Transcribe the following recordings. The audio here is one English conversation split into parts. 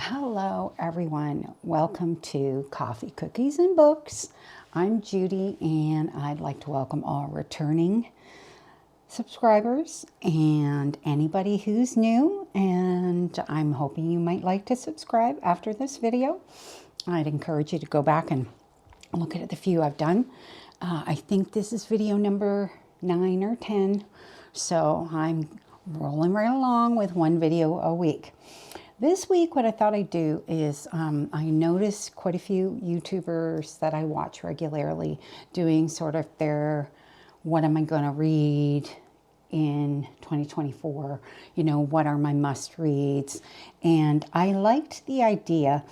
Hello everyone, welcome to Coffee, Cookies, and Books. I'm Judy and I'd like to welcome all returning subscribers and anybody who's new, and I'm hoping you might like to subscribe after this video. I'd encourage you to go back and look at the few I've done. I think this is video number 9 or 10, so I'm rolling right along with one video a week. This week, what I thought I'd do is I noticed quite a few YouTubers that I watch regularly doing sort of their, what am I going to read in 2024? You know, what are my must reads? And I liked the idea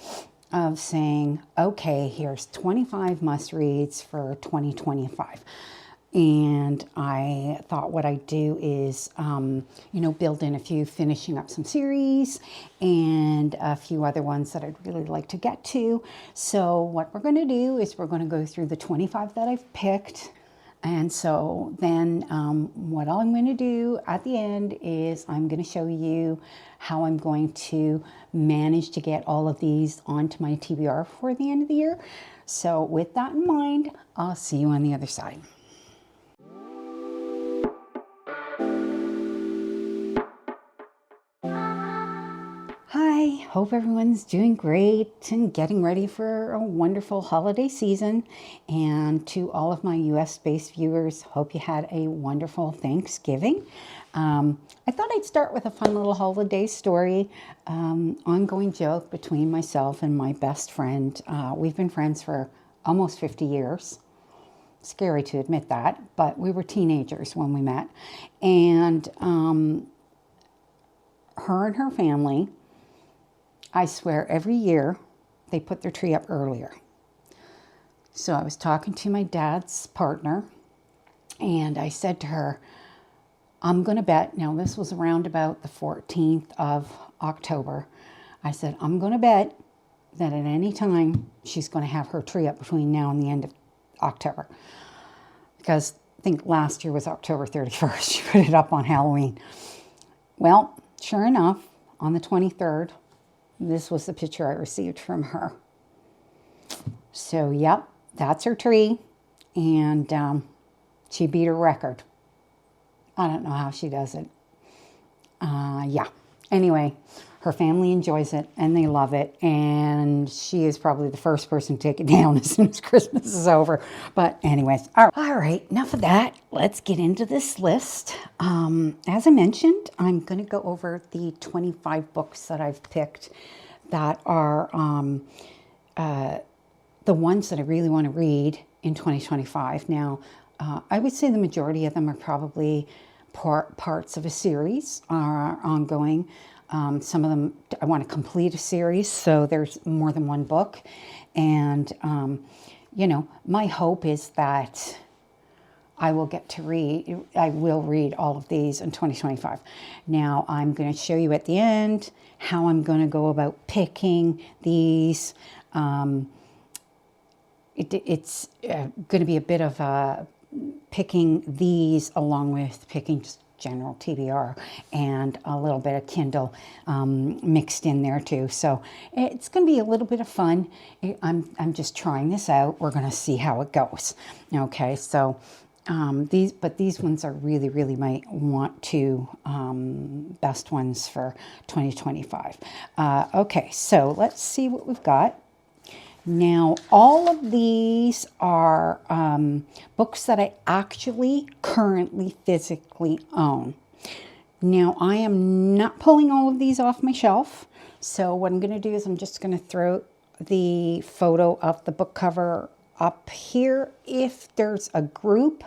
of saying, okay, here's 25 must reads for 2025. And I thought what I'd do is, build in a few, finishing up some series and a few other ones that I'd really like to get to. So what we're going to do is we're going to go through the 25 that I've picked. And so then what I'm going to do at the end is I'm going to show you how I'm going to manage to get all of these onto my TBR for the end of the year. So with that in mind, I'll see you on the other side. Hi, hope everyone's doing great and getting ready for a wonderful holiday season. And to all of my US-based viewers, hope you had a wonderful Thanksgiving. I thought I'd start with a fun little holiday story, ongoing joke between myself and my best friend. We've been friends for almost 50 years. Scary to admit that, but we were teenagers when we met. And her and her family, I swear every year they put their tree up earlier. So I was talking to my dad's partner and I said to her, I'm going to bet, now this was around about the 14th of October. I said, I'm going to bet that at any time she's going to have her tree up between now and the end of October. Because I think last year was October 31st. She put it up on Halloween. Well, sure enough, on the 23rd, this was the picture I received from her. So, yep, that's her tree. And she beat her record. I don't know how she does it. Yeah. Anyway, her family enjoys it and they love it. And she is probably the first person to take it down as soon as Christmas is over. But anyways, all right, enough of that. Let's get into this list. As I mentioned, I'm going to go over the 25 books that I've picked that are the ones that I really want to read in 2025. Now, I would say the majority of them are probably parts of a series, are ongoing. Some of them, I want to complete a series, so there's more than one book. And, my hope is that I will read all of these in 2025. Now, I'm going to show you at the end how I'm going to go about picking these. It's going to be a bit of picking these along with picking just general TBR and a little bit of Kindle mixed in there too. So it's going to be a little bit of fun. I'm just trying this out. We're going to see how it goes. Okay, so these ones are really, really might want to best ones for 2025. Okay, so let's see what we've got. Now, all of these are books that I actually currently physically own. Now, I am not pulling all of these off my shelf. So what I'm going to do is I'm just going to throw the photo of the book cover up here. If there's a group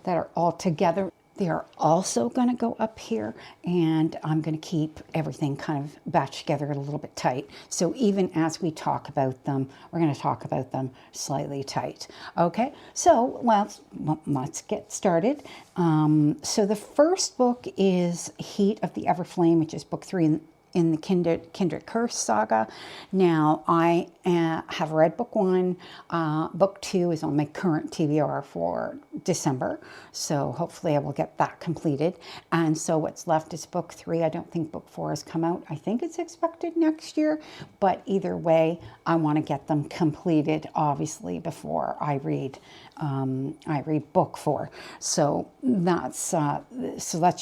that are all together, they are also going to go up here, and I'm going to keep everything kind of batched together a little bit tight. So even as we talk about them, we're going to talk about them slightly tight. Okay, so let's get started. So the first book is Heat of the Everflame, which is book 3 in the Kindred Curse saga. Now, I have read book 1. Book 2 is on my current TBR for December. So hopefully I will get that completed. And so what's left is book 3. I don't think book 4 has come out. I think it's expected next year, but either way, I want to get them completed, obviously, before I read book 4. So that's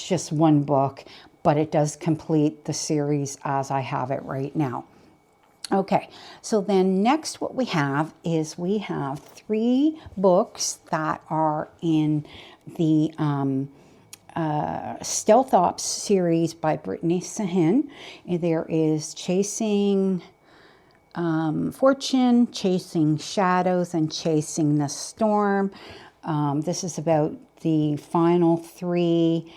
just one book, but it does complete the series as I have it right now. Okay, so then next what we have is we have 3 books that are in the Stealth Ops series by Brittney Sahin. There is Chasing Fortune, Chasing Shadows, and Chasing the Storm. This is about the final 3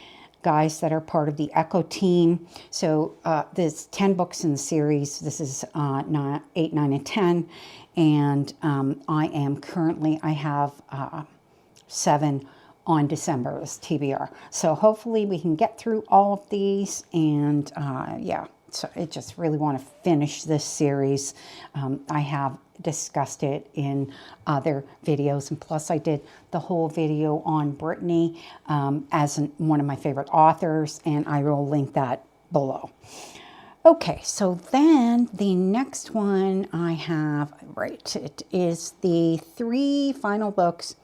guys that are part of the Echo team. So there's 10 books in the series. This is 8, 9, and 10. And I have 7 on December as TBR. So hopefully we can get through all of these. And yeah, so I just really want to finish this series. I have discussed it in other videos, and plus I did the whole video on Brittney as one of my favorite authors, and I will link that below. Okay, so then the next one I have, it is the 3 final books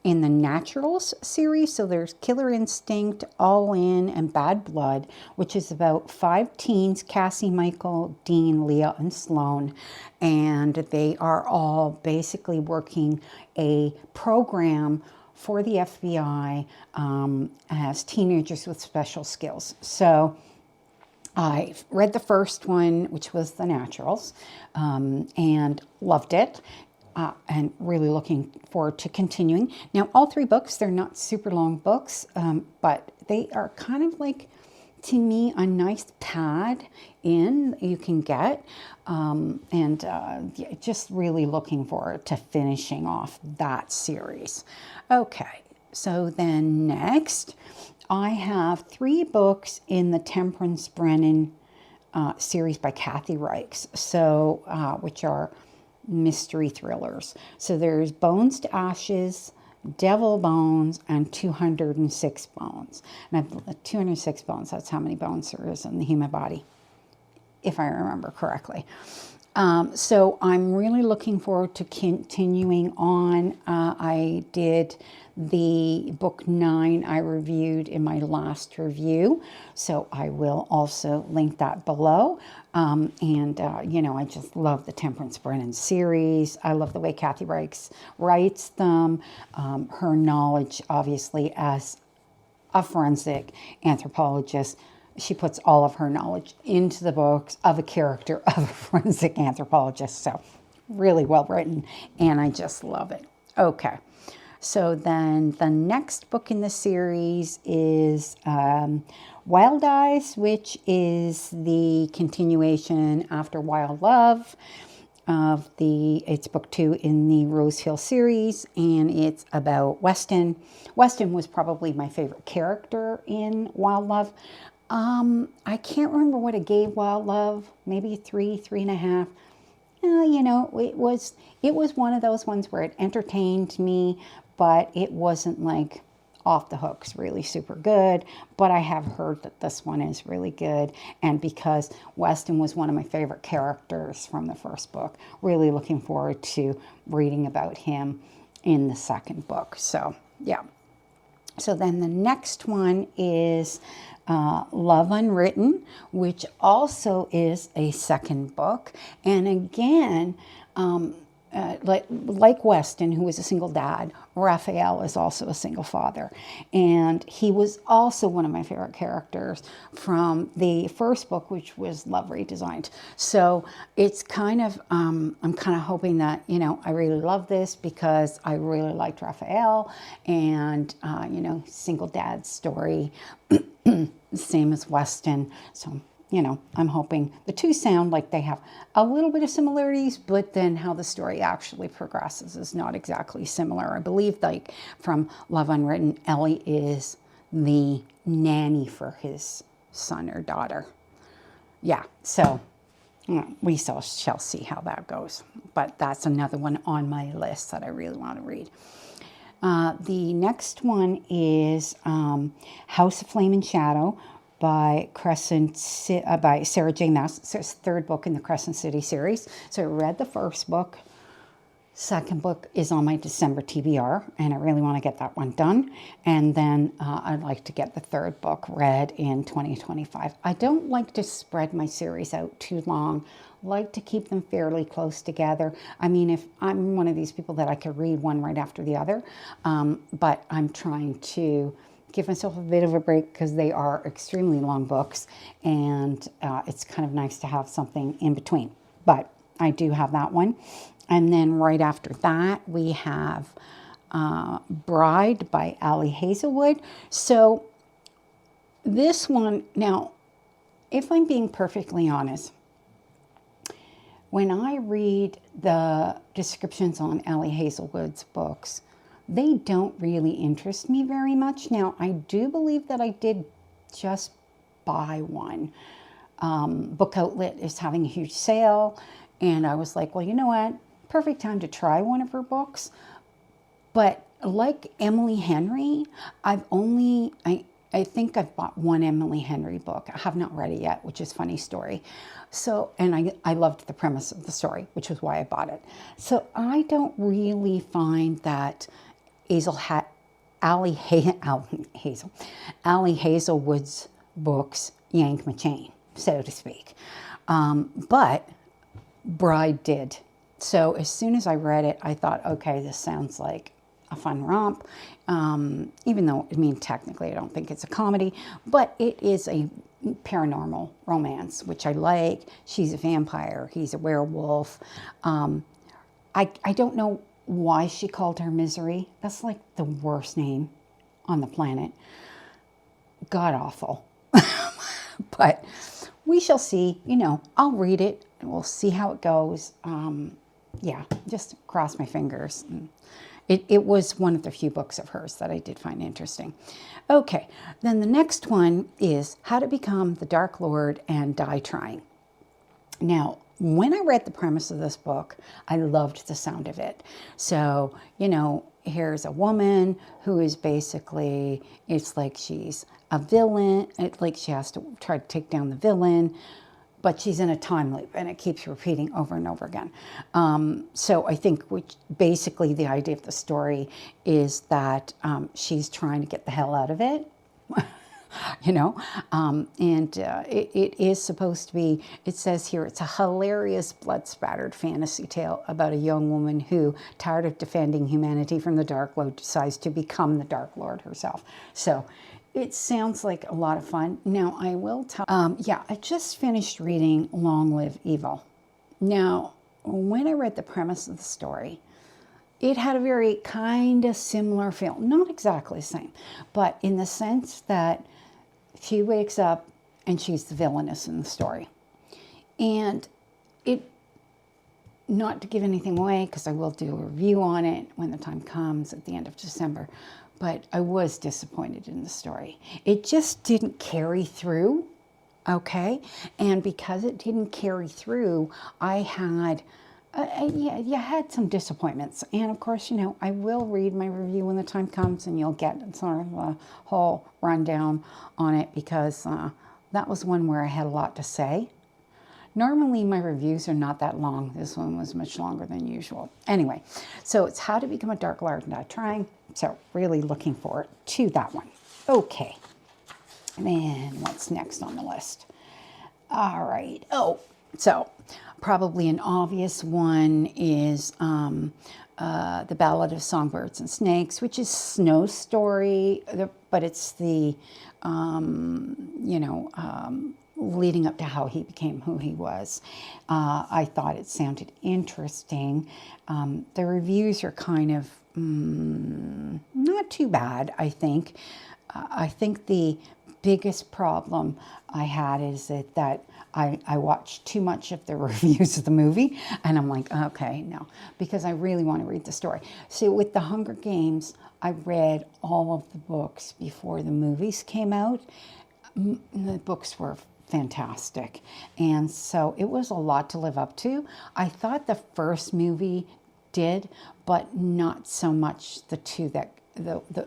in the Naturals series. So there's Killer Instinct, All In, and Bad Blood, which is about 5 teens, Cassie, Michael, Dean, Leah, and Sloan. And they are all basically working a program for the FBI as teenagers with special skills. So I read the first one, which was The Naturals, and loved it. And really looking forward to continuing. Now, all 3 books, they're not super long books, but they are kind of like, to me, a nice pad in you can get. Just really looking forward to finishing off that series. Okay, so then next, I have 3 books in the Temperance Brennan series by Kathy Reichs, so which are mystery thrillers. So there's Bones to Ashes, Devil Bones, and 206 Bones. And 206 bones, that's how many bones there is in the human body, if I remember correctly. So I'm really looking forward to continuing on. I did the book 9 I reviewed in my last review, so I will also link that below. You know, I just love the Temperance Brennan series. I love the way Kathy Reichs writes them. Her knowledge, obviously, as a forensic anthropologist, she puts all of her knowledge into the books of a character of a forensic anthropologist. So really well written, and I just love it. Okay, so then the next book in the series is Wild Eyes, which is the continuation after Wild Love of it's book 2 in the Rose Hill series, and it's about Weston. Weston was probably my favorite character in Wild Love. I can't remember what it gave Wild Love, maybe 3, 3.5. You know, it was one of those ones where it entertained me, but it wasn't like off the hooks really super good. But I have heard that this one is really good, and because Weston was one of my favorite characters from the first book, really looking forward to reading about him in the second book. So yeah. So then the next one is Love Unwritten, which also is a second book. And again, like Weston, who was a single dad, Raphael is also a single father. And he was also one of my favorite characters from the first book, which was Love Redesigned. So it's kind of, I'm kind of hoping that, you know, I really love this because I really liked Raphael, and, you know, single dad story, same as Weston. So, you know, I'm hoping the two sound like they have a little bit of similarities, but then how the story actually progresses is not exactly similar. I believe, like, from Love Unwritten, Ellie is the nanny for his son or daughter. Yeah, so we shall see how that goes. But that's another one on my list that I really want to read. The next one is House of Flame and Shadow by by Sarah J. Maas. It's the third book in the Crescent City series. So I read the first book. Second book is on my December TBR, and I really want to get that one done. And then I'd like to get the third book read in 2025. I don't like to spread my series out too long. I like to keep them fairly close together. I mean, if I'm one of these people that I could read one right after the other, but I'm trying to give myself a bit of a break because they are extremely long books, and it's kind of nice to have something in between. But I do have that one. And then right after that, we have Bride by Ali Hazelwood. So this one, now, if I'm being perfectly honest, when I read the descriptions on Ali Hazelwood's books, they don't really interest me very much. Now, I do believe that I did just buy one. Book Outlet is having a huge sale, and I was like, well, you know what? Perfect time to try one of her books. But like Emily Henry, I think I've bought one Emily Henry book. I have not read it yet, which is a funny story. So, and I loved the premise of the story, which is why I bought it. So I don't really find that Ali Hazelwood's books yank my chain, so to speak. But Bride did. So as soon as I read it, I thought, okay, this sounds like a fun romp. Even though, I mean, technically I don't think it's a comedy, but it is a paranormal romance, which I like. She's a vampire. He's a werewolf. I don't know why she called her Misery. That's like the worst name on the planet. God awful. But we shall see. You know, I'll read it and we'll see how it goes. Yeah, just cross my fingers. It was one of the few books of hers that I did find interesting. Okay, then the next one is How to Become the Dark Lord and Die Trying. Now, when I read the premise of this book, I loved the sound of it. So, you know, here's a woman who is basically, it's like she's a villain. It's like she has to try to take down the villain, but she's in a time loop and it keeps repeating over and over again. So I think basically the idea of the story is that she's trying to get the hell out of it. You know, it is supposed to be, it says here, it's a hilarious blood-spattered fantasy tale about a young woman who, tired of defending humanity from the Dark Lord, decides to become the Dark Lord herself. So it sounds like a lot of fun. Now, I will tell, yeah, I just finished reading Long Live Evil. Now, when I read the premise of the story, it had a very kind of similar feel. Not exactly the same, but in the sense that she wakes up and she's the villainess in the story. And it, not to give anything away, because I will do a review on it when the time comes at the end of December, but I was disappointed in the story. It just didn't carry through, okay? And because it didn't carry through, I had... you had some disappointments. And of course, you know, I will read my review when the time comes and you'll get sort of a whole rundown on it, because that was one where I had a lot to say. Normally my reviews are not that long. This one was much longer than usual. Anyway, so it's How to Become a Dark Lord and Die Trying. So really looking forward to that one. Okay. And what's next on the list? All right. Oh, so probably an obvious one is The Ballad of Songbirds and Snakes, which is Snow's story, but it's the, leading up to how he became who he was. I thought it sounded interesting. The reviews are kind of not too bad, I think. I think the biggest problem I had is that I watched too much of the reviews of the movie, and I'm like, okay, no, because I really want to read the story. So with The Hunger Games, I read all of the books before the movies came out. The books were fantastic, and so it was a lot to live up to. I thought the first movie did, but not so much the two that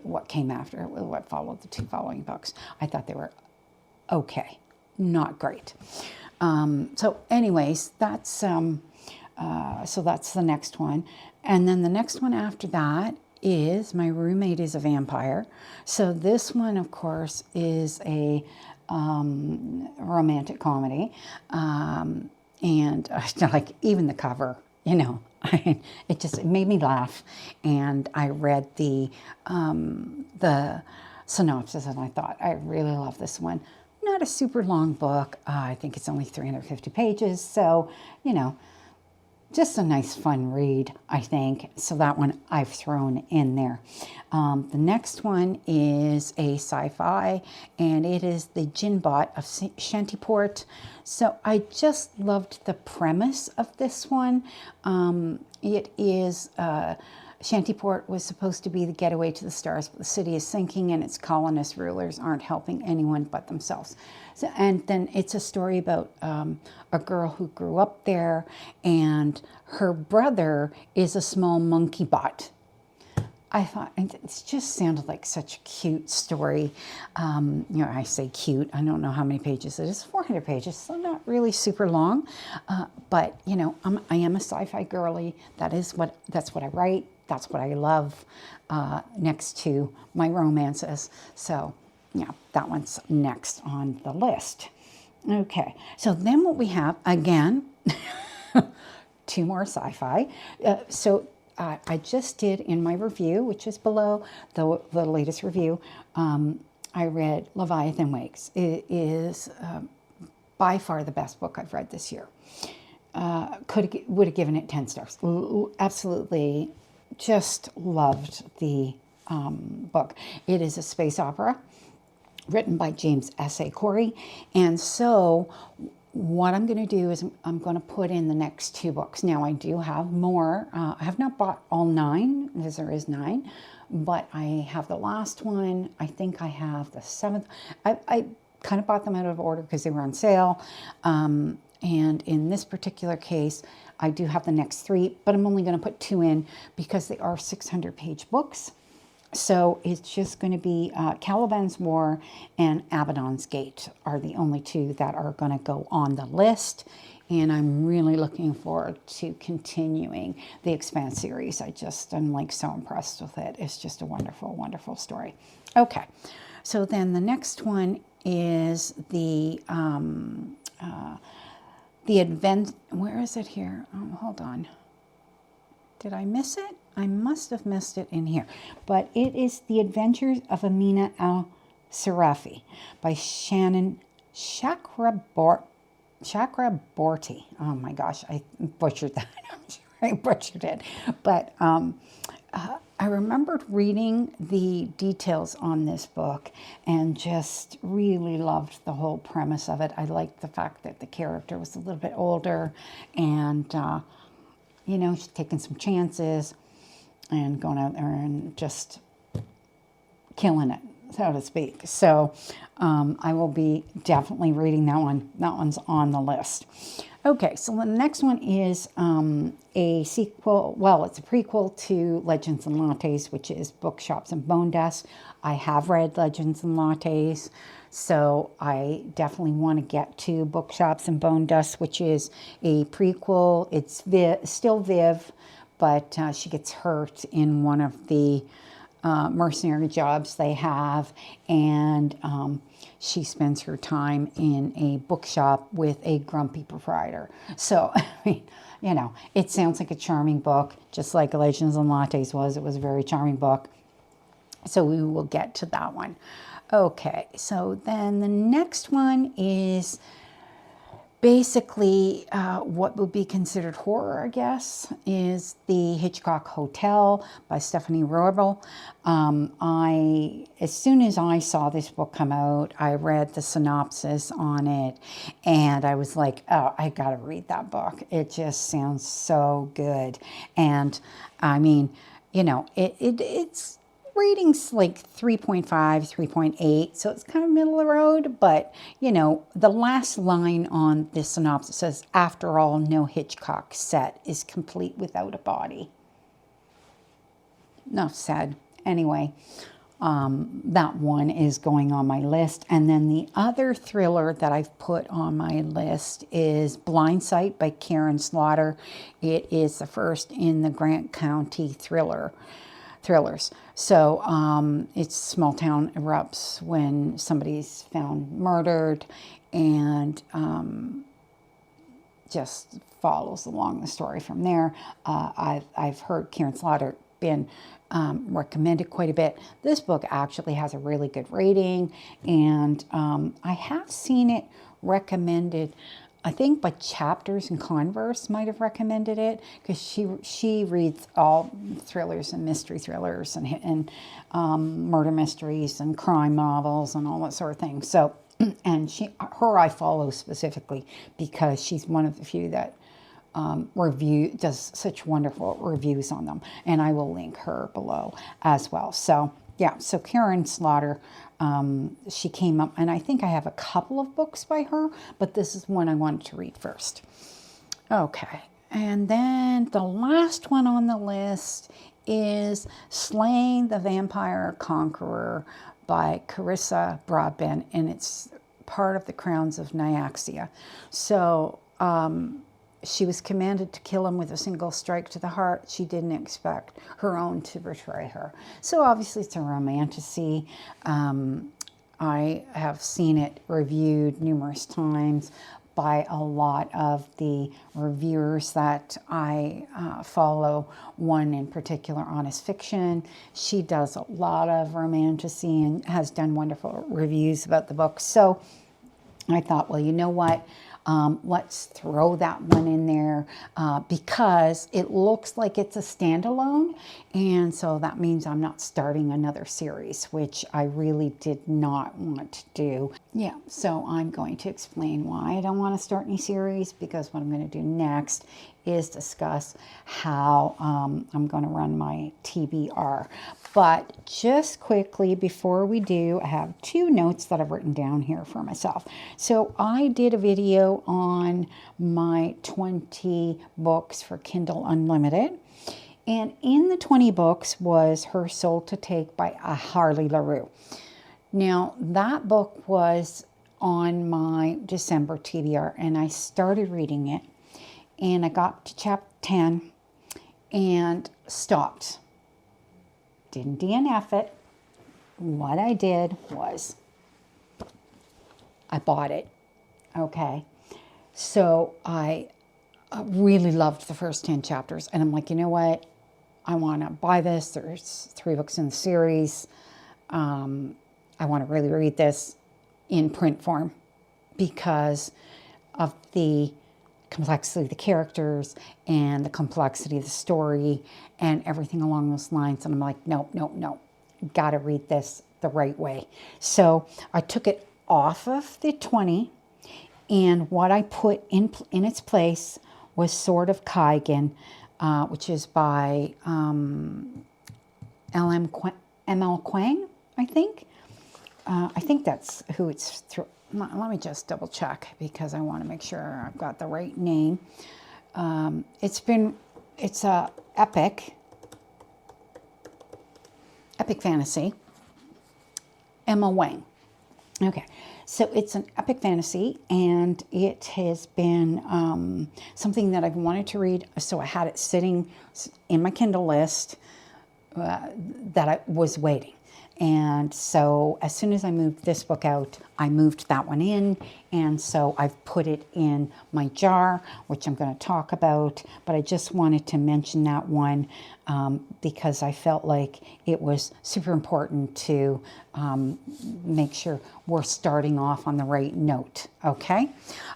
what came after, what followed the two following books. I thought they were okay, not great. So anyways, that's so that's the next one. And then the next one after that is My Roommate is a Vampire. So this one, of course, is a romantic comedy. And like even the cover, you know, it made me laugh. And I read the synopsis and I thought, I really love this one. Not a super long book. I think it's only 350 pages. So, you know, just a nice fun read, I think. So that one I've thrown in there. The next one is a sci-fi, and it is The Djinn-Bot of Shantyport. So I just loved the premise of this one. It is Shantyport was supposed to be the getaway to the stars, but the city is sinking and its colonist rulers aren't helping anyone but themselves. So, and then it's a story about a girl who grew up there, and her brother is a small monkey bot. I thought it just sounded like such a cute story. You know, I say cute. I don't know how many pages it is. 400 pages, so not really super long. But you know, I am a sci-fi girly. That's what I write. That's what I love. Next to my romances. So, yeah, that one's next on the list. Okay, so then what we have again, two more sci-fi. I just did in my review, which is below the latest review, I read Leviathan Wakes. It is by far the best book I've read this year. Would have given it 10 stars. Absolutely, just loved the book. It is a space opera written by James S.A. Corey. And so what I'm going to do is I'm going to put in the next two books. Now, I do have more. I have not bought all 9, because there is 9, but I have the last one. I think I have the 7th. I kind of bought them out of order because they were on sale. And in this particular case, I do have the next 3, but I'm only going to put 2 in because they are 600-page books. So it's just going to be Caliban's War and Abaddon's Gate are the only 2 that are going to go on the list. And I'm really looking forward to continuing the Expanse series. I'm like so impressed with it. It's just a wonderful, wonderful story. Okay, so then the next one is the advent. Where is it here? Oh, hold on. Did I miss it? I must have missed it in here. But it is The Adventures of Amina al-Sarafi by Shannon Chakraborty. Oh my gosh, I butchered that. I'm sure I butchered it. But I remembered reading the details on this book and just really loved the whole premise of it. I liked the fact that the character was a little bit older and, you know, she's taking some chances and going out there and just killing it, so to speak. So I will be definitely reading that one. That one's on the list. Okay, so the next one is a sequel. Well, it's a prequel to Legends and Lattes, which is Bookshops and Bone Dust. I have read Legends and Lattes, so I definitely want to get to Bookshops and Bone Dust, which is a prequel. It's still Viv, but she gets hurt in one of the mercenary jobs they have, and she spends her time in a bookshop with a grumpy proprietor. So, I mean, you know, it sounds like a charming book, just like Legends and Lattes was. It was a very charming book. So we will get to that one. Okay, so then the next one is basically what would be considered horror, I guess, is The Hitchcock Hotel by Stephanie Roybal. As soon as I saw this book come out, I read the synopsis on it, and I was like, oh, I gotta read that book. It just sounds so good. And I mean, you know, it's rating's like 3.5, 3.8, so it's kind of middle of the road, but, you know, the last line on this synopsis says, after all, no Hitchcock set is complete without a body. enough said. Anyway, that one is going on my list. And then the other thriller that I've put on my list is Blind Sight by Karen Slaughter. It is the first in the Grant County thrillers. So it's small town erupts when somebody's found murdered, and just follows along the story from there. I've heard Karen Slaughter been recommended quite a bit. This book actually has a really good rating, and I have seen it recommended, I think by Chapters and Converse might have recommended it, because she reads all thrillers and mystery thrillers and murder mysteries and crime novels and all that sort of thing. So, and her I follow specifically because she's one of the few that does such wonderful reviews on them, and I will link her below as well. So yeah, so Karen Slaughter, she came up, and I think I have a couple of books by her, but this is one I wanted to read first. Okay, and then the last one on the list is Slaying the Vampire Conqueror by Carissa Broadbent, and it's part of the Crowns of Nyaxia. So she was commanded to kill him with a single strike to the heart. She didn't expect her own to betray her. So obviously it's a romantasy. I have seen it reviewed numerous times by a lot of the reviewers that I follow. One in particular, Honest Fiction. She does a lot of romantasy and has done wonderful reviews about the book. So I thought, well, you know what? Let's throw that one in there because it looks like it's a standalone, and so that means I'm not starting another series, which I really did not want to do. Yeah, so I'm going to explain why I don't want to start any series, because what I'm going to do next is discuss how I'm going to run my TBR. But just quickly before we do, I have 2 notes that I've written down here for myself. So I did a video on my 20 books for Kindle Unlimited. And in the 20 books was Her Soul to Take by Harley LaRue. Now, that book was on my December TBR, and I started reading it, and I got to chapter 10 and stopped. Didn't DNF it. What I did was I bought it. Okay. So I really loved the first 10 chapters, and I'm like, you know what? I want to buy this. There's 3 books in the series. I want to really read this in print form because of the complexity of the characters and the complexity of the story and everything along those lines. And I'm like, no, got to read this the right way. So I took it off of the 20, and what I put in its place was Sword of Kaigan, which is by M.L. Kwang, I think. I think that's who it's through. Let me just double check because I want to make sure I've got the right name. It's a epic fantasy. Emma Wang. Okay, so it's an epic fantasy, and it has been something that I've wanted to read. So I had it sitting in my Kindle list that I was waiting. And so as soon as I moved this book out, I moved that one in. And so I've put it in my jar, which I'm going to talk about. But I just wanted to mention that one because I felt like it was super important to make sure we're starting off on the right note. Okay?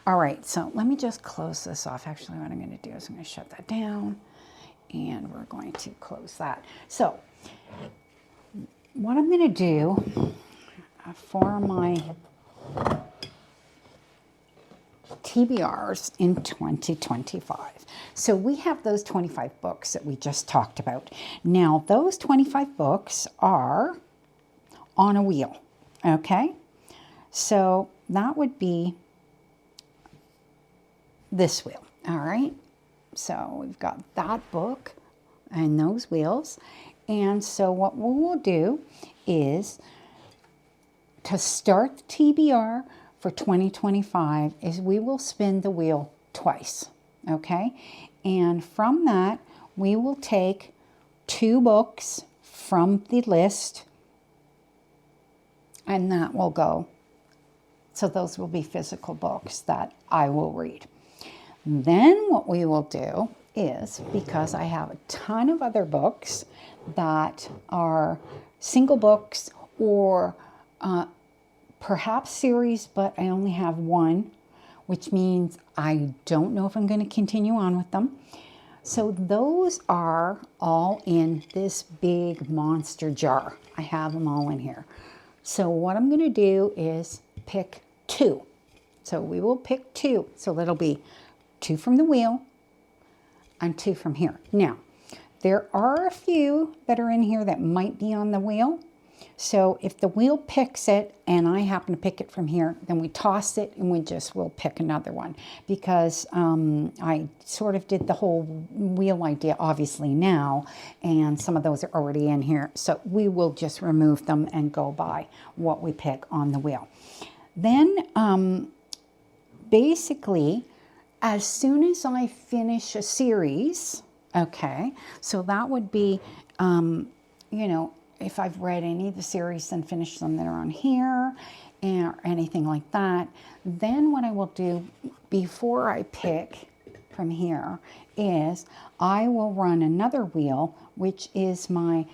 All right. So let me just close this off. Actually, what I'm going to do is I'm going to shut that down. And we're going to close that. So what I'm going to do for my TBRs in 2025. So we have those 25 books that we just talked about. Now, those 25 books are on a wheel, okay? So that would be this wheel, all right? So we've got that book and those wheels. And so what we will do is, to start the TBR for 2025, is we will spin the wheel twice, okay? And from that, we will take 2 books from the list, and that will go. So those will be physical books that I will read. Then what we will do is, because I have a ton of other books that are single books or perhaps series, but I only have one, which means I don't know if I'm going to continue on with them. So those are all in this big monster jar. I have them all in here. So what I'm going to do is pick 2. So we will pick 2. So that'll be 2 from the wheel and 2 from here. Now, there are a few that are in here that might be on the wheel. So if the wheel picks it and I happen to pick it from here, then we toss it and we just will pick another one. Because I sort of did the whole wheel idea obviously now, and some of those are already in here. So we will just remove them and go by what we pick on the wheel. Then basically, as soon as I finish a series, okay, so that would be, you know, if I've read any of the series and finished them that are on here or anything like that, then what I will do before I pick from here is I will run another wheel, which is my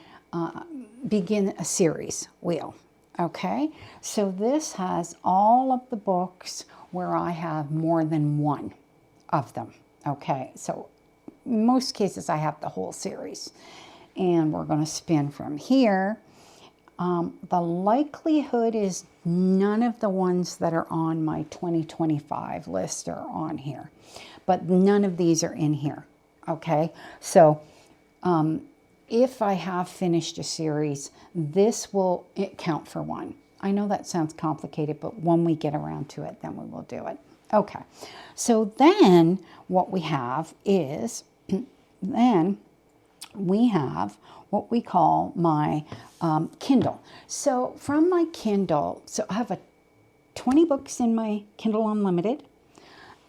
begin a series wheel. Okay, so this has all of the books where I have more than one of them. Okay, so in most cases I have the whole series. And we're going to spin from here. The likelihood is none of the ones that are on my 2025 list are on here. But none of these are in here. Okay, so if I have finished a series, this will count for one. I know that sounds complicated, but when we get around to it, then we will do it. Okay, so then what we have is, then we have what we call my Kindle. So from my Kindle, so I have 20 books in my Kindle Unlimited,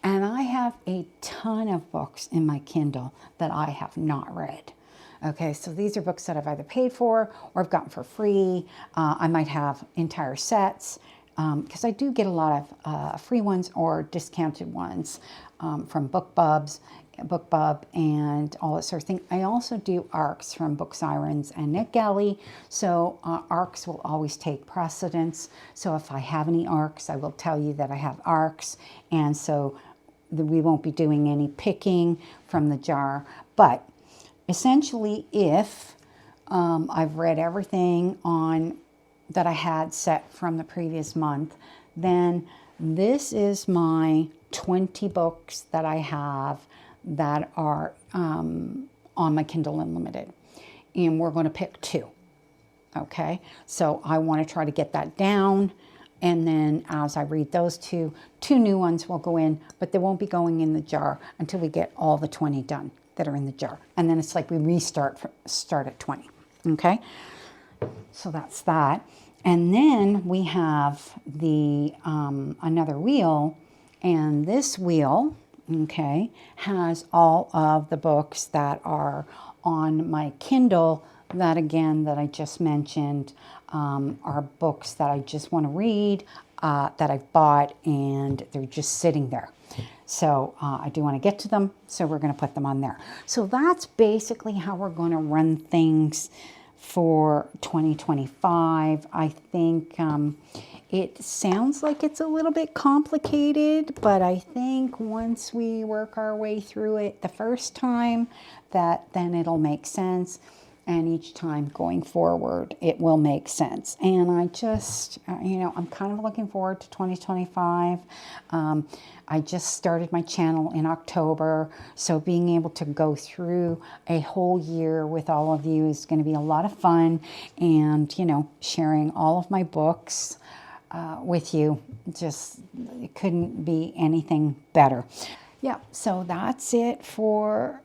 and I have a ton of books in my Kindle that I have not read. Okay, so these are books that I've either paid for or I've gotten for free. I might have entire sets, because I do get a lot of free ones or discounted ones from BookBub and all that sort of thing. I also do ARCs from Book Sirens and NetGalley, so ARCs will always take precedence. So if I have any ARCs, I will tell you that I have ARCs, and so we won't be doing any picking from the jar. But essentially, if I've read everything on that I had set from the previous month, then this is my 20 books that I have that are on my Kindle Unlimited. And we're going to pick 2. Okay, so I want to try to get that down. And then as I read those 2 new ones will go in, but they won't be going in the jar until we get all the 20 done that are in the jar. And then it's like we start at 20. Okay, so that's that. And then we have the another wheel, and this wheel, okay, has all of the books that are on my Kindle that, again, that I just mentioned, are books that I just want to read, that I've bought, and they're just sitting there. So I do want to get to them, so we're going to put them on there. So that's basically how we're going to run things for 2025. I think it sounds like it's a little bit complicated, but I think once we work our way through it the first time, that then it'll make sense. And each time going forward, it will make sense. And I just, I'm kind of looking forward to 2025. I just started my channel in October, so being able to go through a whole year with all of you is going to be a lot of fun. And, sharing all of my books with you, just, it couldn't be anything better. Yeah, so that's it for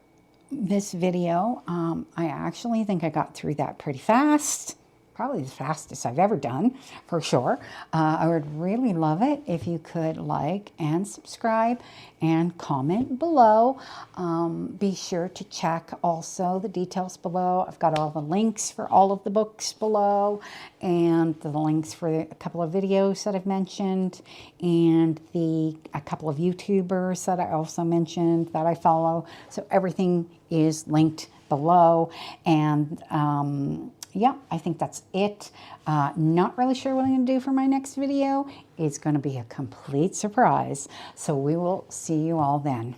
this video. I actually think I got through that pretty fast. Probably the fastest I've ever done, for sure. I would really love it if you could like and subscribe and comment below. Be sure to check also the details below. I've got all the links for all of the books below, and the links for a couple of videos that I've mentioned, and a couple of YouTubers that I also mentioned that I follow. So everything is linked below. And yeah, I think that's it. Not really sure what I'm going to do for my next video. It's going to be a complete surprise. So we will see you all then.